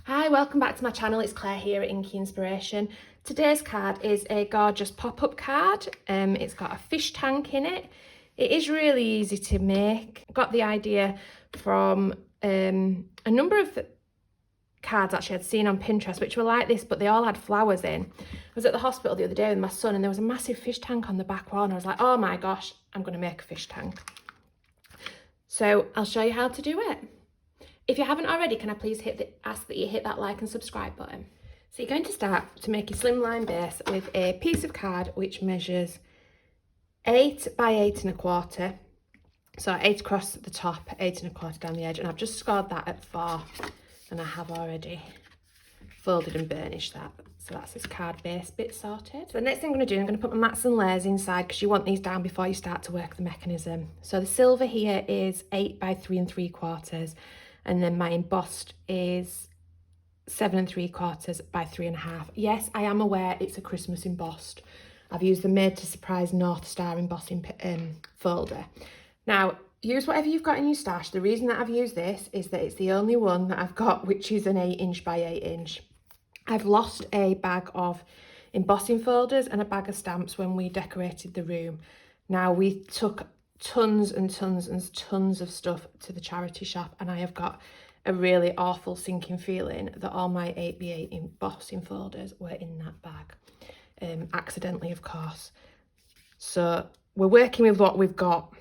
Hi, welcome back to my channel. It's Claire here at Inky Inspiration. Today's card is a gorgeous pop-up card. It's got a fish tank in it. It is really easy to make. I got the idea from a number of cards actually I'd seen on Pinterest, which were like this, but they all had flowers in. I was at the hospital the other day with my son and there was a massive fish tank on the back wall and I was like, oh my gosh, I'm going to make a fish tank. So I'll show you how to do it. If you haven't already, can I please ask that you hit that like and subscribe button? So you're going to start to make your slimline base with a piece of card which measures 8 by 8 1/4. So 8 across the top, 8 1/4 down the edge, and I've just scored that at 4, and I have already folded and burnished that. So that's this card base bit sorted. So the next thing I'm going to do, I'm going to put my mats and layers inside because you want these down before you start to work the mechanism. So the silver here is 8 by 3 3/4. And then my embossed is 7 3/4 by 3.5. Yes, I am aware it's a Christmas embossed. I've used the Made to Surprise North Star embossing folder. Now, use whatever you've got in your stash. The reason that I've used this is that it's the only one that I've got which is an 8" by 8". I've lost a bag of embossing folders and a bag of stamps when we decorated the room. Now, we took tons and tons and tons of stuff to the charity shop, and I have got a really awful sinking feeling that all my 8x8 embossing folders were in that bag, accidentally of course. So we're working with what we've got.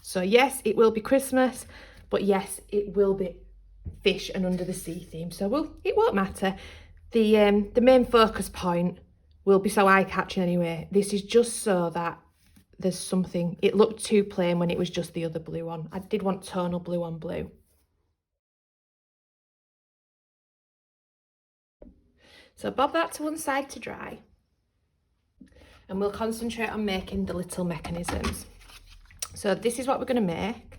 So yes, it will be Christmas, but yes, it will be fish and under the sea theme, so it won't matter. The main focus point will be so eye-catching anyway. This is just so that there's something. It looked too plain when it was just the other blue on. I did want tonal blue on blue. So bob that to one side to dry, and we'll concentrate on making the little mechanisms. So this is what we're going to make.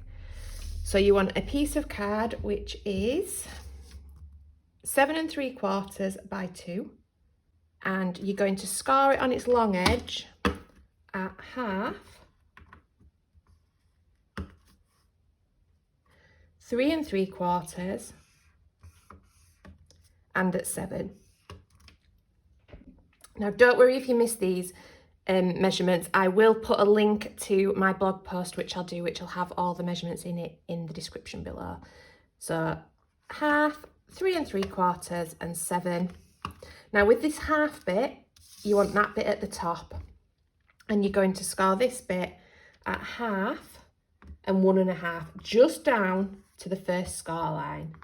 So you want a piece of card which is 7 3/4 by 2, and you're going to score it on its long edge at 1/2, 3 3/4, and at 7. Now don't worry if you miss these measurements. I will put a link to my blog post which will have all the measurements in it in the description below. So 1/2, 3 3/4, and 7. Now with this 1/2 bit, you want that bit at the top, and you're going to score this bit at 1/2 and 1.5, just down to the first score line.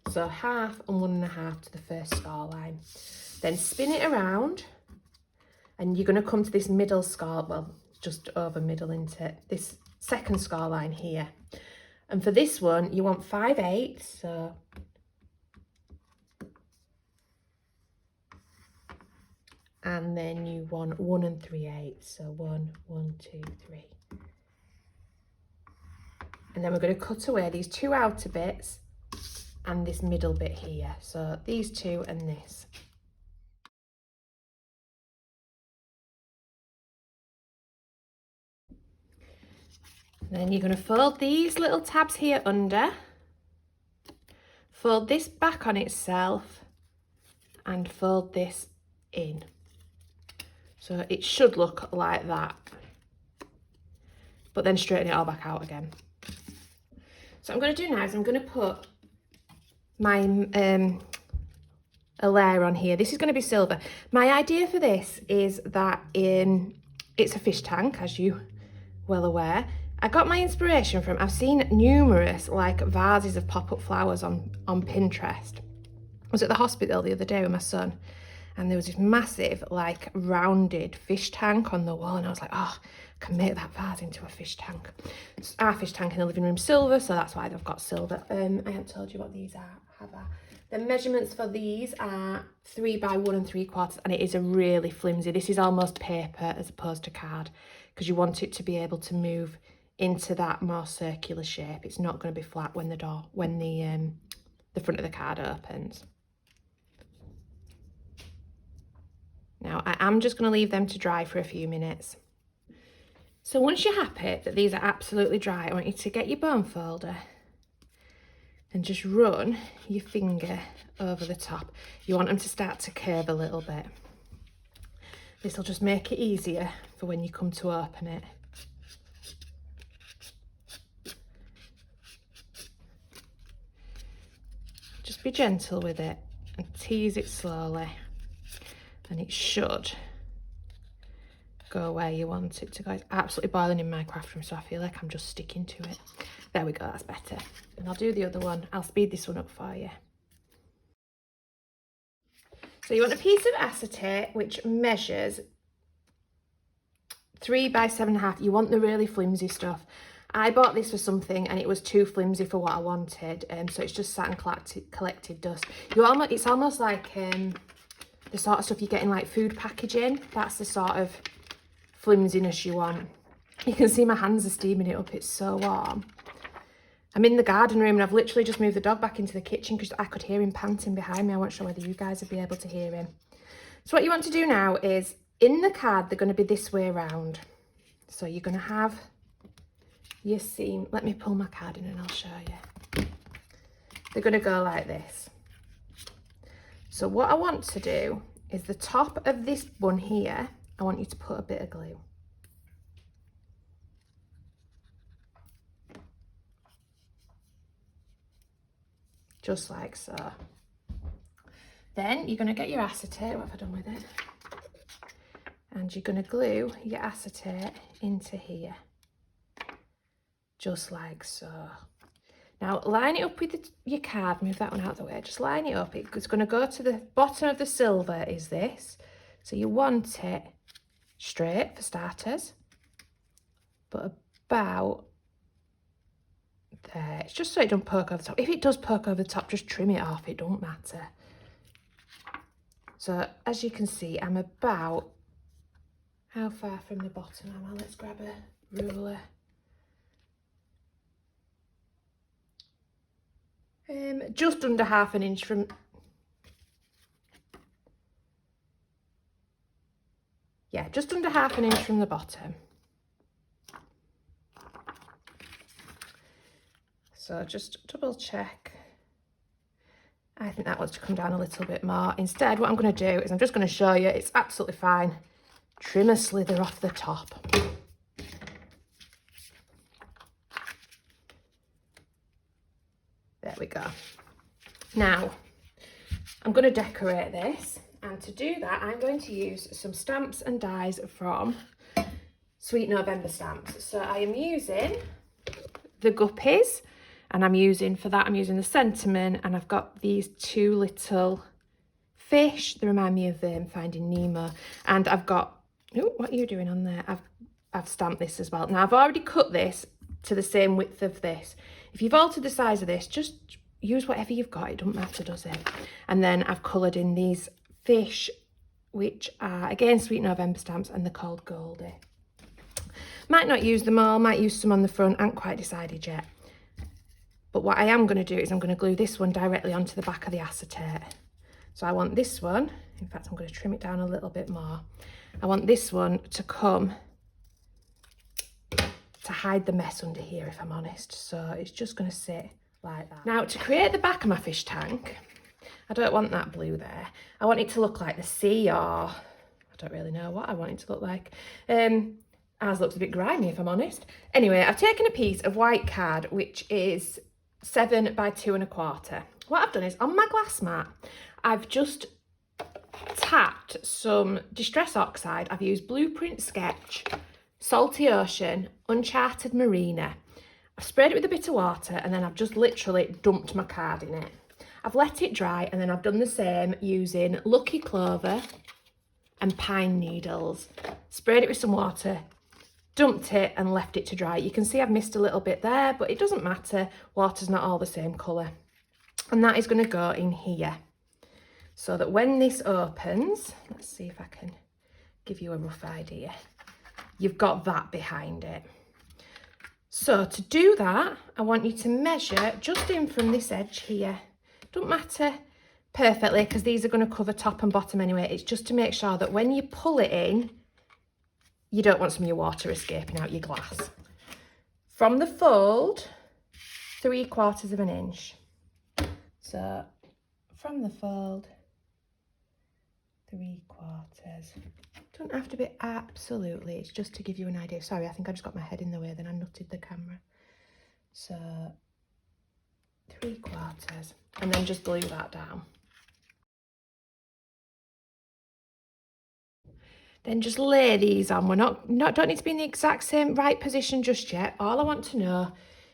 So 1/2 and 1.5 to the first score line. Then spin it around, and you're going to come to this middle score, well, just over middle into this second score line here. And for this one, you want 5/8, so and then you want 1 3/8, so 1 1 2 3. And then we're going to cut away these two outer bits and this middle bit here, so these two and this. And then you're going to fold these little tabs here under, fold this back on itself, and fold this in. So it should look like that, but then straighten it all back out again. So what I'm going to do now is I'm going to put my a layer on here. This is going to be silver. My idea for this is that it's a fish tank, as you well aware. I got my inspiration from, I've seen numerous like vases of pop-up flowers on Pinterest. I was at the hospital the other day with my son, and there was this massive like rounded fish tank on the wall, and I was like, oh, I can make that vase into a fish tank. It's our fish tank in the living room silver, so that's why they've got silver. I haven't told you what these are, have I? The measurements for these are 3 by 1 3/4, and it is a really flimsy. This is almost paper as opposed to card, because you want it to be able to move into that more circular shape. It's not going to be flat when the front of the card opens. Now I am just going to leave them to dry for a few minutes. So once you're happy that these are absolutely dry, I want you to get your bone folder and just run your finger over the top. You want them to start to curve a little bit. This will just make it easier for when you come to open it. Just be gentle with it and tease it slowly, and it should go where you want it to go. It's absolutely boiling in my craft room, so I feel like I'm just sticking to it. There we go, that's better. And I'll do the other one. I'll speed this one up for you. So you want a piece of acetate which measures 3 by 7.5. You want the really flimsy stuff. I bought this for something and it was too flimsy for what I wanted, so it's just sat and collected dust. It's almost like the sort of stuff you get in like food packaging. That's the sort of flimsiness you want. You can see my hands are steaming it up, it's so warm. I'm in the garden room and I've literally just moved the dog back into the kitchen because I could hear him panting behind me. I wasn't sure whether you guys would be able to hear him. So what you want to do now is, in the card, they're going to be this way around. So you're going to have your seam. Let me pull my card in and I'll show you. They're going to go like this. So what I want to do is the top of this one here, I want you to put a bit of glue. Just like so. Then you're going to get your acetate. What have I done with it? And you're going to glue your acetate into here. Just like so. Now line it up with your card. Move that one out of the way. Just line it up. It's going to go to the bottom of the silver is this. So you want it straight for starters. But about there. It's just so it don't poke over the top. If it does poke over the top, just trim it off. It don't matter. So as you can see, I'm about, how far from the bottom am I? Let's grab a ruler. Just under 1/2 inch from, yeah, just under 1/2 inch from the bottom. So just double check. I think that wants to come down a little bit more. Instead, what I'm going to do is I'm just going to show you, it's absolutely fine. Trim a slither off the top. There we go. Now, I'm going to decorate this. And to do that, I'm going to use some stamps and dies from Sweet November stamps. So I am using the guppies. And I'm using the sentiment, and I've got these 2 little fish. They remind me of Finding Nemo. And I've got, oh, what are you doing on there? I've stamped this as well. Now I've already cut this to the same width of this. If you've altered the size of this, just use whatever you've got. It doesn't matter, does it? And then I've coloured in these fish, which are again Sweet November stamps, and they're called Goldie. Might not use them all, might use some on the front. I haven't quite decided yet. But what I am going to do is I'm going to glue this one directly onto the back of the acetate. So I want this one, in fact I'm going to trim it down a little bit more. I want this one to come to hide the mess under here, if I'm honest. So it's just going to sit like that. Now to create the back of my fish tank, I don't want that blue there. I want it to look like the sea, or I don't really know what I want it to look like. Ours looks a bit grimy, if I'm honest. Anyway, I've taken a piece of white card, which is 7 by 2 1/4. What I've done is, on my glass mat, I've just tapped some Distress Oxide. I've used Blueprint Sketch, Salty Ocean, Uncharted Marina. I've sprayed it with a bit of water, and then I've just literally dumped my card in it. I've let it dry, and then I've done the same using Lucky Clover and Pine Needles. Sprayed it with some water, dumped it and left it to dry. You can see I've missed a little bit there, but it doesn't matter. Water's not all the same colour. And that is going to go in here. So that when this opens, let's see if I can give you a rough idea. You've got that behind it. So to do that, I want you to measure just in from this edge here. Don't matter perfectly because these are going to cover top and bottom anyway. It's just to make sure that when you pull it in, you don't want some of your water escaping out your glass. From the fold, 3/4 of an inch. So from the fold, 3/4. Don't have to be absolutely, it's just to give you an idea. Sorry, I think I just got my head in the way, then I nutted the camera. So 3/4, and then just glue that down. Then just lay these on. We're don't need to be in the exact same right position just yet. All I want to know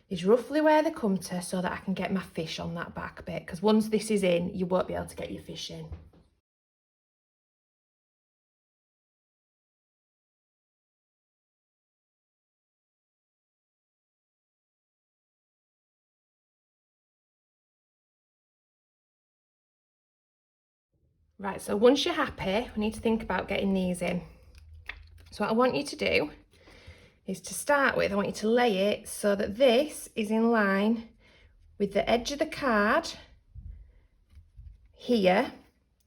is roughly where they come to so that I can get my fish on that back bit, because once this is in, you won't be able to get your fish in. Right, so once you're happy, we need to think about getting these in. So what I want you to do is to start with, I want you to lay it so that this is in line with the edge of the card here.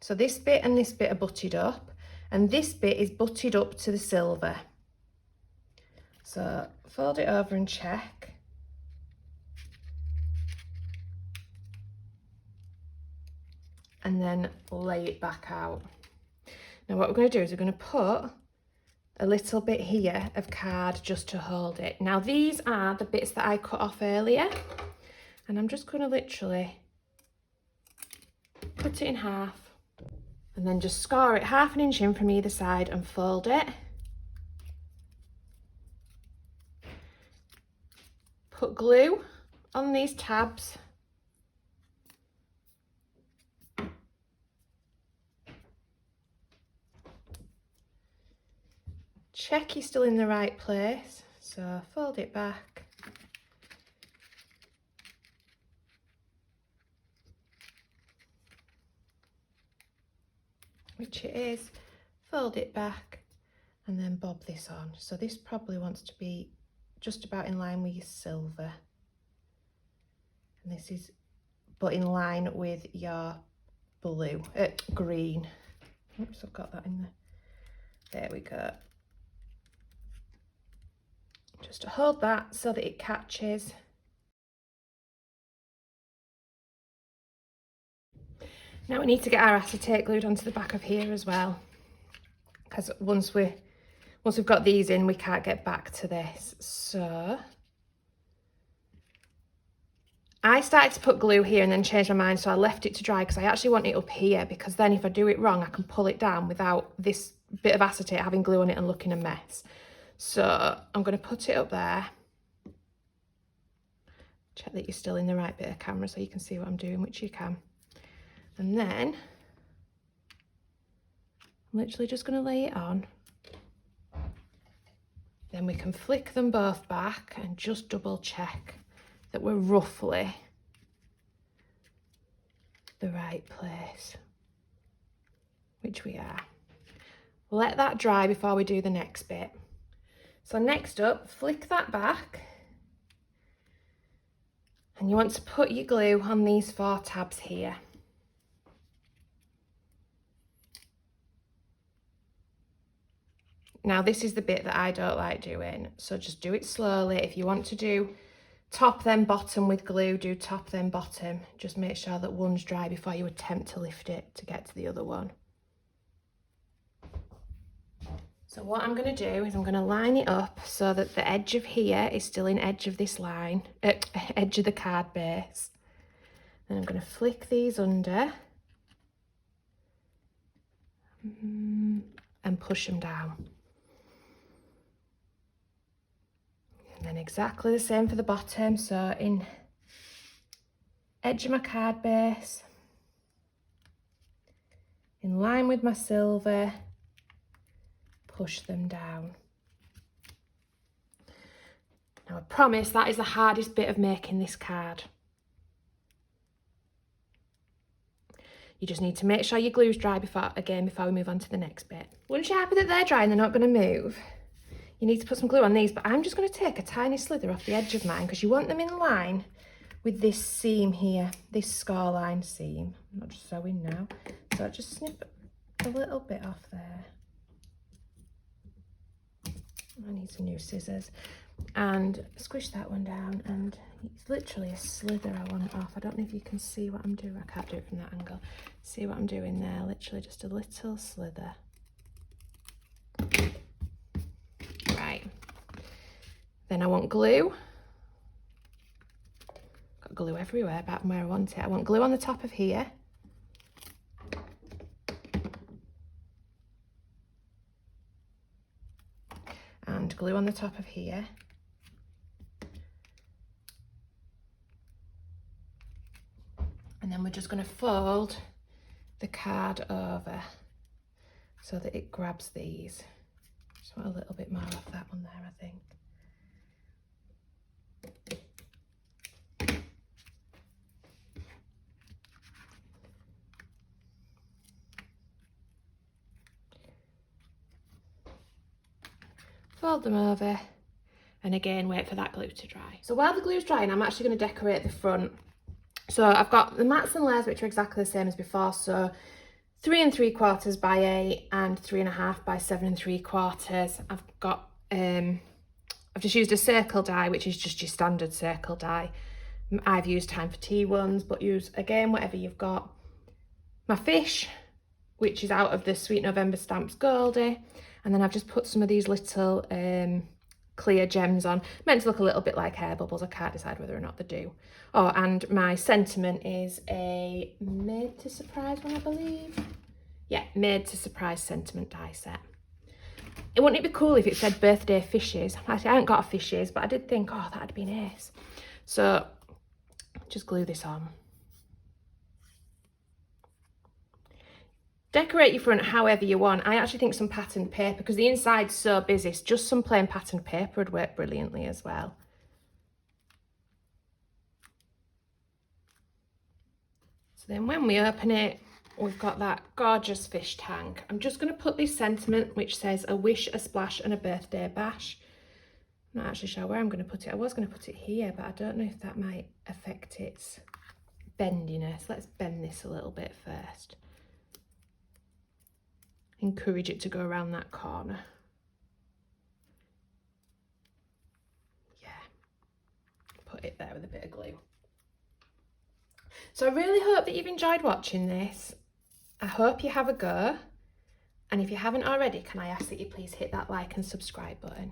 So this bit and this bit are butted up, and this bit is butted up to the silver. So fold it over and check. And then lay it back out. Now what we're going to do is we're going to put a little bit here of card just to hold it. Now these are the bits that I cut off earlier, and I'm just going to literally cut it in half and then just score it 1/2 inch in from either side and fold it. Put glue on these tabs. Check you're still in the right place, so fold it back. Which it is, fold it back and then bob this on. So this probably wants to be just about in line with your silver. And this is, but in line with your blue, green. Oops, I've got that in there. There we go. Just to hold that so that it catches. Now we need to get our acetate glued onto the back of here as well, because once we've got these in, we can't get back to this. So I started to put glue here and then changed my mind, so I left it to dry because I actually want it up here, because then if I do it wrong, I can pull it down without this bit of acetate having glue on it and looking a mess. So I'm going to put it up there. Check that you're still in the right bit of camera so you can see what I'm doing, which you can. And then I'm literally just going to lay it on. Then we can flick them both back and just double check that we're roughly the right place, which we are. Let that dry before we do the next bit. So next up, flick that back, and you want to put your glue on these 4 tabs here. Now this is the bit that I don't like doing, so just do it slowly. If you want to do top then bottom with glue, do top then bottom. Just make sure that one's dry before you attempt to lift it to get to the other one. So what I'm going to do is I'm going to line it up so that the edge of here is still in edge of this line, edge of the card base. Then I'm going to flick these under and push them down. And then exactly the same for the bottom. So in edge of my card base, in line with my silver, push them down. Now I promise that is the hardest bit of making this card. You just need to make sure your glue's dry before we move on to the next bit. Once you're happy that they're dry and they're not going to move, you need to put some glue on these, but I'm just going to take a tiny slither off the edge of mine because you want them in line with this seam here, this score line seam. I'm not just sewing now, so I just snip a little bit off there. I need some new scissors. and squish that one down, and it's literally a slither I want off. I don't know if you can see what I'm doing. I can't do it from that angle. See what I'm doing there? Literally just a little slither. Right. Then I want glue. Got glue everywhere, apart from where I want it. I want glue on the top of here. And glue on the top of here. And then we're just going to fold the card over so that it grabs these. Just want a little bit more off that one there, I think. Fold them over, and again wait for that glue to dry. So while the glue's drying, I'm actually going to decorate the front. So I've got the mats and layers, which are exactly the same as before. So 3 3/4 by 8 and 3.5 by 7 3/4. I've got I've just used a circle die, which is just your standard circle die. I've used Time for Tea ones, but use again whatever you've got. My fish, which is out of the Sweet November Stamps Goldie, and then I've just put some of these little clear gems on, meant to look a little bit like hair bubbles. I can't decide whether or not they do. Oh, and my sentiment is a Made to Surprise one, I believe. Yeah, Made to Surprise sentiment die set. Wouldn't it be cool if it said birthday fishes? Actually, I haven't got a fishes, but I did think, oh, that'd be nice. So just glue this on. Decorate your front however you want. I actually think some patterned paper, because the inside's so busy, just some plain patterned paper would work brilliantly as well. So then when we open it, we've got that gorgeous fish tank. I'm just going to put this sentiment, which says a wish, a splash and a birthday bash. I'm not actually sure where I'm going to put it. I was going to put it here, but I don't know if that might affect its bendiness. Let's bend this a little bit first. Encourage it to go around that corner. Yeah, put it there with a bit of glue. So I really hope that you've enjoyed watching this. I hope you have a go. And if you haven't already, can I ask that you please hit that like and subscribe button?